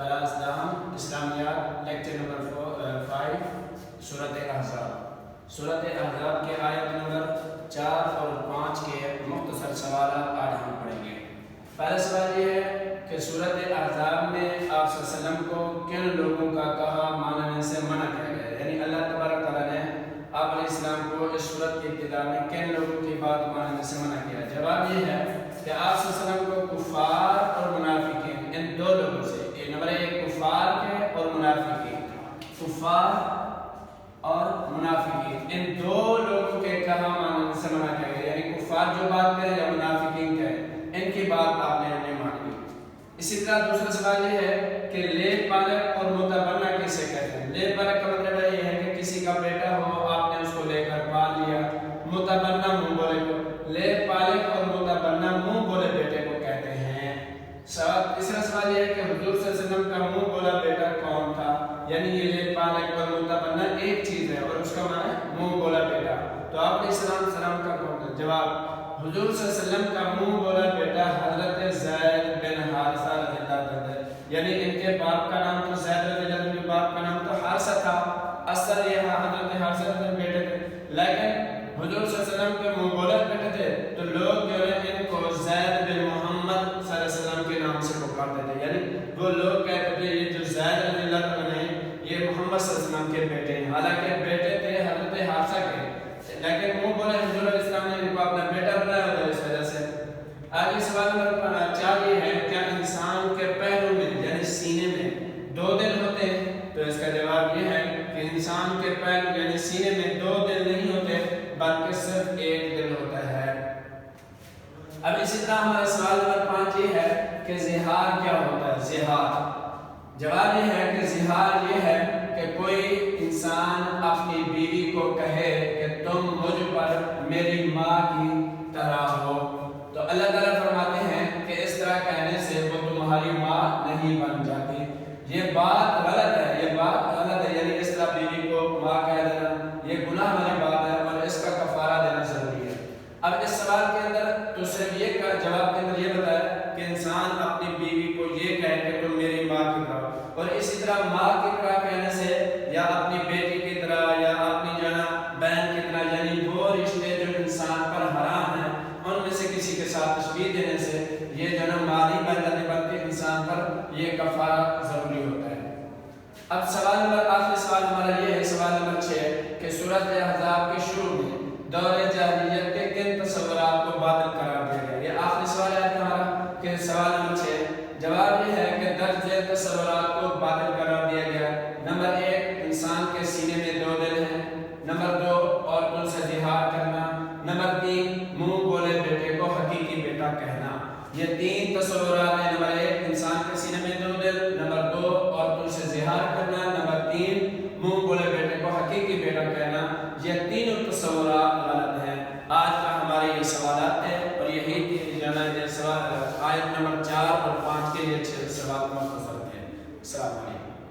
Class دام اسلامیات lecture number 5 سورۃ احزاب۔ سورۃ احزاب کے آیت نمبر 4 اور 5 کے مختصر سوالات آج ہم پڑھیں گے۔ پہلا سوال یہ ہے کہ سورۃ احزاب میں آپ صلی اللہ علیہ وسلم کو کن لوگوں کا کہا ماننے سے منع کیا گیا، یعنی اللہ تبارک تعالیٰ نے آپ علیہ السلام کو اس سورت کی ابتدا میں کن لوگوں کی بات ماننے سے منع کیا؟ جواب یہ ہے کہ آپ صلی اللہ علیہ وسلم کو کفار اور منافقین ان دو لوگوں سے، نمبر 1 کفار کے اور منافقین، کفار اور منافقین ان دو لوگوں کے کہا ماننے سے منع کیا گیا، یعنی کفار جو بات کریں یا منافقین کہیں ان کی بات آپ نے نہیں مانی۔ اسی طرح دوسرا سوال یہ ہے کہ لیب پالک اور متبنہ کسے کہتے ہیں؟ لیب پالک کا مطلب یہ ہے کہ کسی کا بیٹا ہو، آپ نے اس کو لے کر پال لیا، متبنہ منہ بولے کو، لیب پالک اور متبنہ منہ بولے بیٹے کو کہتے ہیں۔ تیسرا سوال یہ ہے کہ حضور صلی اللہ علیہ وسلم کا منہ بولا بیٹا کون تھا، یعنی یہ لیب پالک اور متبنہ ایک چیز ہے اور اس کا معنی ہے منہ بولا بیٹا، تو آپ علیہ السلام کا کون تھا؟ جواب حضور صلی اللہ علیہ وسلم کا منہ بولا بیٹا حضرت زید بن حارثہ رضی اللہ عنہ، یعنی ان کے باپ کا نام تو زید رضی اللہ عنہ، باپ کا نام تو حارثہ تھا، اصل یہ حضرت حارثہ رضی اللہ بیٹے تھے، لیکن حضور صلی اللہ علیہ وسلم کے منہ بولا بیٹے تھے تو لوگ جو ہے ان کو زید بن محمد صلی اللہ علیہ وسلم کے نام سے پکارتے تھے، یعنی وہ لوگ کہتے تھے یہ جو زید رضی اللہ عنہ ہیں یہ محمد صلی اللہ علیہ وسلم کے بیٹے ہیں، حالانکہ بیٹے تھے حضرت حارثہ کے، لیکن منہ بولے حضور علیہ السلام نے ان کو اپنا بیٹا بنایا ہوتا ہے اس وجہ سے۔ آگے سوال نمبر 4 یہ ہے کیا انسان کے پیروں میں یعنی سینے میں 2 دل ہوتے ہیں؟ تو اس کا جواب یہ ہے کہ انسان کے پیر یعنی سینے میں 2 دل نہیں ہوتے بلکہ صرف 1 دل ہوتا ہے۔ اب اسی طرح ہمارا سوال نمبر 5 یہ ہے کہ زہار کیا ہوتا ہے؟ زہار جواب یہ ہے کہ زہار یہ ہے کہ کوئی انسان اپنی بیوی کو کہے کہ تم مجھ پر میری ماں کی طرح ہو، تو اللہ تعالیٰ فرماتے ہیں کہ اس طرح کہنے سے وہ تمہاری ماں نہیں بن جاتی، یہ بات غلط ہے، یہ بات غلط ہے، یعنی اس طرح بیوی کو ماں کہہ دینا یہ گناہ والی بات ہے اور اس کا کفارہ دینا ضروری ہے۔ اب اس سوال کے اندر تو صرف یہ جواب کے اندر یہ بتایا کہ انسان اپنی بیوی کو یہ کہے کہ تم میری ماں کی طرح، اور اسی طرح ماں کی طرح کہنے سے یا اپنی بیٹی کی طرح یا اپنی بہن کی طرح، یعنی وہ رشتے جو انسان پر حرام ہیں ان میں سے کسی کے ساتھ تشبیہ دینے سے یہ ماں نہیں بن جاتی بلکہ انسان پر یہ کفارہ ضروری ہوتا ہے۔ اب سوال نمبر آخری سوال ہمارا یہ ہے، سوال نمبر 6 کہ سورۃ احزاب کے شروع میں دور جاہلیت کے کن تصورات کو باطل قرار دیا گیا؟ یہ آخری سوال ہے ہمارا کہ سوال نمبر 6 جواب یہ ہے کہ درج ذیل تصورات کو باطل قرار دیا گیا۔ نمبر 1 انسان کے سینے میں 2 دل ہیں، نمبر 2 عورتوں سے زہار کرنا، نمبر 3 منہ بولے بیٹے کو حقیقی بیٹا کہنا، یہ 3 تصورات